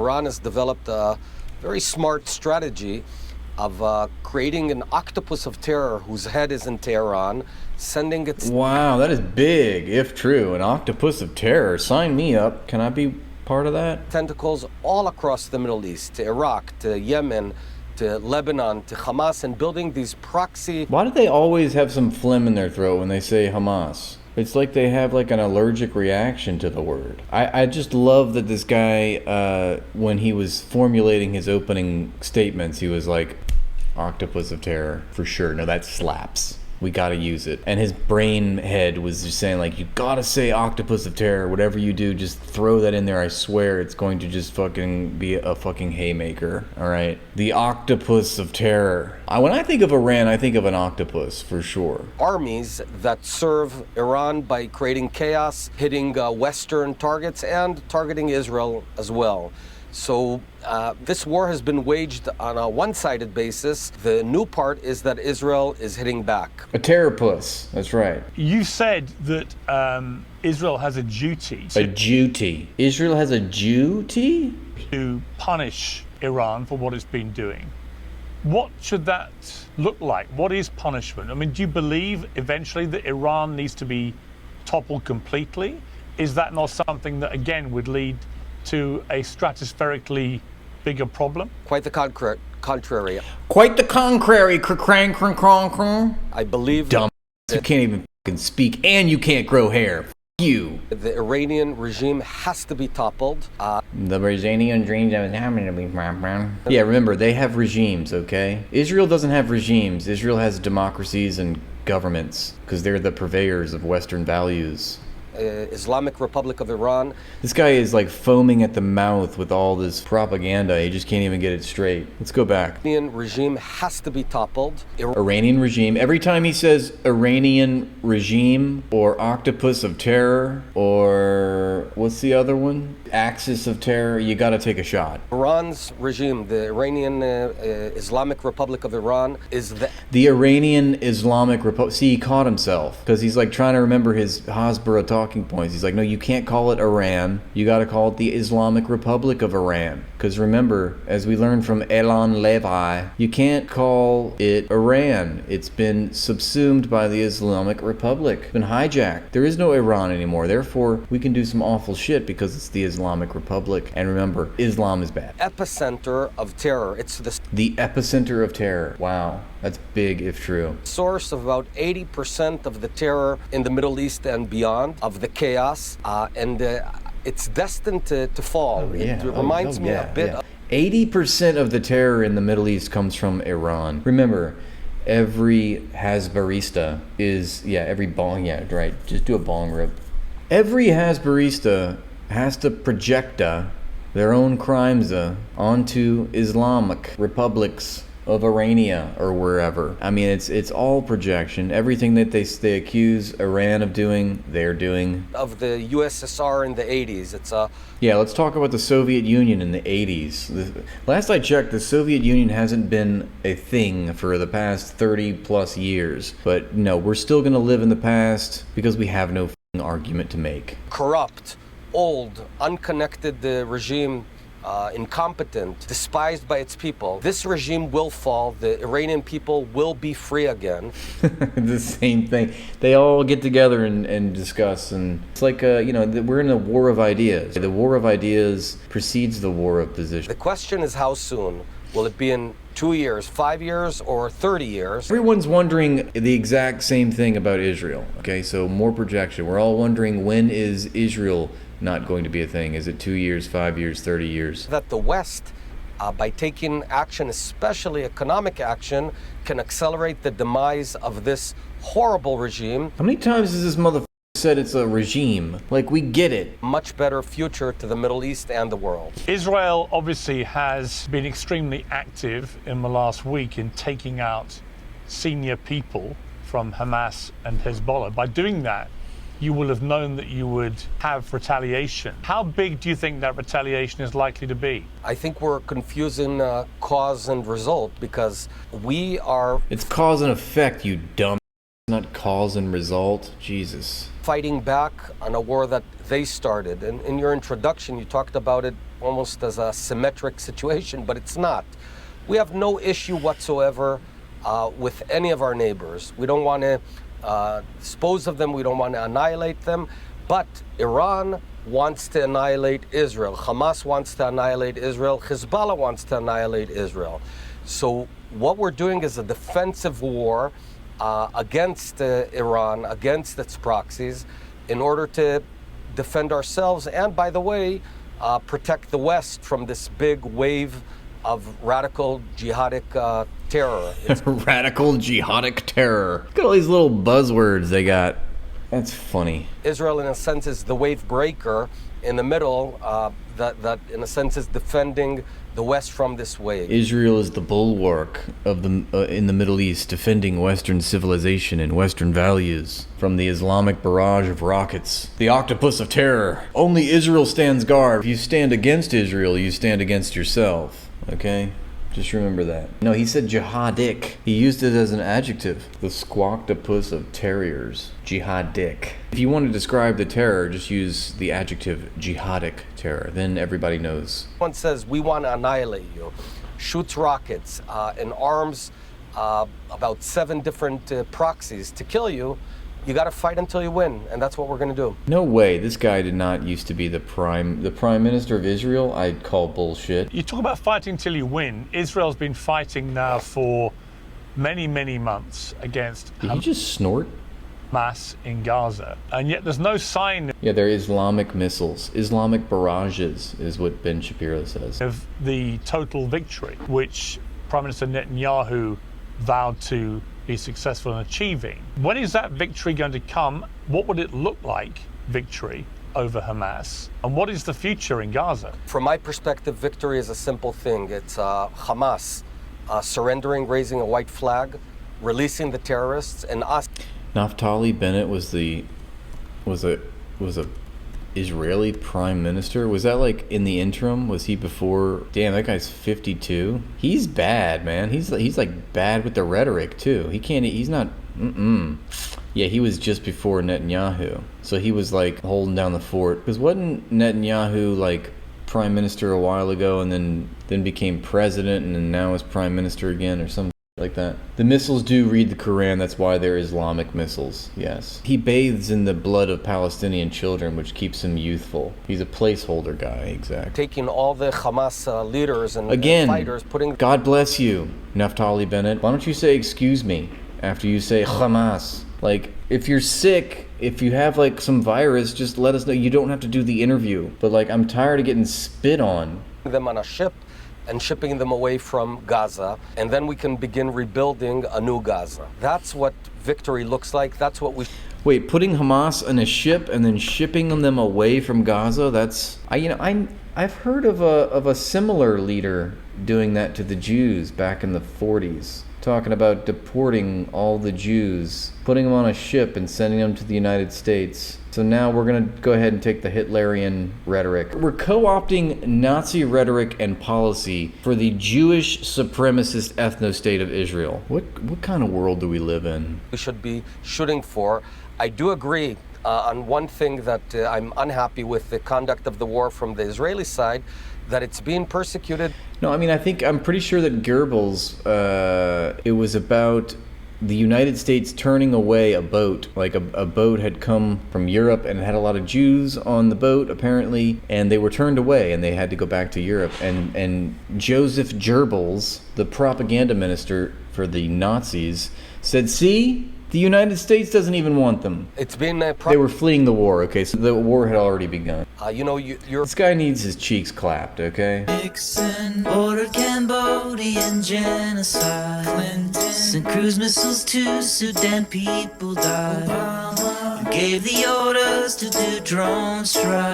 Iran has developed a very smart strategy of creating an octopus of terror whose head is in Tehran, sending its... Wow, that is big, if true. An octopus of terror. Sign me up. Can I be part of that? Tentacles all across the Middle East, to Iraq, to Yemen, to Lebanon, to Hamas, and building these proxy... Why do they always have some phlegm in their throat when they say Hamas? It's like they have like an allergic reaction to the word. I just love that this guy, when he was formulating his opening statements, he was like, octopus of terror, for sure. No, that slaps. We gotta use it. And his brain head was just saying like, you gotta say octopus of terror. Whatever you do, just throw that in there. I swear it's going to just fucking be a fucking haymaker. All right. The octopus of terror. When I think of Iran, I think of an octopus for sure. Armies that serve Iran by creating chaos, hitting Western targets, and targeting Israel as well. So this war has been waged on a one-sided basis. The new part is that Israel is hitting back. A terrorpuss, that's right. You said that Israel has a duty. A duty. Israel has a duty? To punish Iran for what it's been doing. What should that look like? What is punishment? I mean, do you believe eventually that Iran needs to be toppled completely? Is that not something that, again, would lead to a stratospherically bigger problem? Quite the contrary. Quite the contrary. I believe dumb. You can't even fucking speak, and you can't grow hair. You. The Iranian regime has to be toppled. The Iranian dreams of having to be. Yeah, remember, they have regimes, okay? Israel doesn't have regimes. Israel has democracies and governments, because they're the purveyors of Western values. Islamic Republic of Iran. This guy is like foaming at the mouth with all this propaganda. He just can't even get it straight. Let's go back. Iranian regime has to be toppled. Iranian regime. Every time he says Iranian regime or octopus of terror or what's the other one? Axis of terror, you gotta take a shot. Iran's regime, the Iranian Islamic Republic of Iran, is the Iranian Islamic Republic. See, he caught himself because he's like trying to remember his Hasbara talking points. He's like, no, you can't call it Iran. You gotta call it the Islamic Republic of Iran. Because remember, as we learned from Elan Levi, you can't call it Iran. It's been subsumed by the Islamic Republic. It's been hijacked. There is no Iran anymore. Therefore, we can do some awful shit because it's the Islamic Republic. And remember, Islam is bad. Epicenter of terror. It's the epicenter of terror. Wow. That's big if true. Source of about 80% of the terror in the Middle East and beyond, of the chaos, and it's destined to fall. Oh, yeah. It reminds me a bit of... 80% of the terror in the Middle East comes from Iran. Remember, every Hasbarista is, every bong, right, just do a bong rip. Every Hasbarista has to project their own crimes onto Islamic republics of Irania or wherever. I mean, it's all projection. Everything that they accuse Iran of doing, they're doing. Of the USSR in the 80s, it's a... Yeah, let's talk about the Soviet Union in the 80s. Last I checked, the Soviet Union hasn't been a thing for the past 30 plus years. But no, we're still gonna live in the past because we have no argument to make. Corrupt, old, unconnected regime, incompetent, despised by its people. This regime will fall. The Iranian people will be free again. The same thing. They all get together and discuss, and it's like, we're in a war of ideas. The war of ideas precedes the war of position. The question is how soon? Will it be in 2 years, 5 years, or 30 years? Everyone's wondering the exact same thing about Israel. Okay, so more projection. We're all wondering, when is Israel not going to be a thing? Is it 2 years, 5 years, 30 years? That the West, by taking action, especially economic action, can accelerate the demise of this horrible regime. How many times has this motherfucker said it's a regime? Like, we get it. Much better future to the Middle East and the world. Israel obviously has been extremely active in the last week in taking out senior people from Hamas and Hezbollah. By doing that, you will have known that you would have retaliation. How big do you think that retaliation is likely to be? I think we're confusing cause and result, because we are... It's cause and effect, you dumb. Not cause and result. Jesus. Fighting back on a war that they started. And in your introduction, you talked about it almost as a symmetric situation, but it's not. We have no issue whatsoever with any of our neighbors. We don't want to dispose of them. We don't want to annihilate them. But Iran wants to annihilate Israel. Hamas wants to annihilate Israel. Hezbollah wants to annihilate Israel. So what we're doing is a defensive war against Iran, against its proxies, in order to defend ourselves and, by the way, protect the West from this big wave of radical jihadic terror. Radical jihadic terror. Look at all these little buzzwords they got. That's funny. Israel, in a sense, is the wave breaker in the middle that, in a sense, is defending the West from this wave. Israel is the bulwark of in the Middle East, defending Western civilization and Western values from the Islamic barrage of rockets. The octopus of terror. Only Israel stands guard. If you stand against Israel, you stand against yourself. Okay? Just remember that. No, he said jihadic. He used it as an adjective. The squawktopus of terriers. Jihadic. If you want to describe the terror, just use the adjective jihadic terror. Then everybody knows. One says, we want to annihilate you. Shoots rockets and arms about 7 different proxies to kill you. You got to fight until you win, and that's what we're going to do. No way. This guy did not used to be the prime minister of Israel. I'd call bullshit. You talk about fighting till you win. Israel's been fighting now for many, many months against Did he just snort? Hamas in Gaza, and yet there's no sign Yeah, they're Islamic missiles. Islamic barrages is what Ben Shapiro says. of the total victory, which Prime Minister Netanyahu vowed to be successful in achieving. When is that victory going to come? What would it look like, victory over Hamas? And what is the future in Gaza? From my perspective, victory is a simple thing. It's Hamas surrendering, raising a white flag, releasing the terrorists, and us. Naftali Bennett was a Israeli prime minister. Was that like in the interim? Was he before? Damn, that guy's 52. He's bad, man. He's like bad with the rhetoric too. He's not. Yeah, he was just before Netanyahu, so he was like holding down the fort. Because wasn't Netanyahu like prime minister a while ago, and then became president, and then now is prime minister again, or something like that? The missiles do read the Quran. That's why they're Islamic missiles. Yes, he bathes in the blood of Palestinian children, which keeps him youthful. He's a placeholder guy. Exactly. Taking all the Hamas leaders and Again, fighters, putting. God bless you, Naftali Bennett. Why don't you say excuse me after you say Hamas? Like, if you're sick, if you have like some virus, just let us know. You don't have to do the interview. But like, I'm tired of getting spit on. Them on a ship and shipping them away from Gaza, and then we can begin rebuilding a new Gaza. That's what victory looks like. That's what we. Wait, putting Hamas on a ship and then shipping them away from Gaza? That's I've heard of a similar leader doing that to the Jews back in the 40s. Talking about deporting all the Jews, putting them on a ship and sending them to the United States. So now we're going to go ahead and take the Hitlerian rhetoric. We're co-opting Nazi rhetoric and policy for the Jewish supremacist ethno-state of Israel. What kind of world do we live in? We should be shooting for. I do agree on one thing that I'm unhappy with the conduct of the war from the Israeli side, that it's being persecuted. No, I mean, I'm pretty sure that Goebbels, it was about the United States turning away a boat. Like a boat had come from Europe and it had a lot of Jews on the boat, apparently, and they were turned away and they had to go back to Europe. And Joseph Goebbels, the propaganda minister for the Nazis, said, see? The United States doesn't even want them. It's been they were fleeing the war, okay? So the war had already begun. You're. This guy needs his cheeks clapped, okay? Nixon ordered Cambodian genocide. Clinton sent cruise missiles to Sudan, people died. Obama gave the orders to do drone strikes.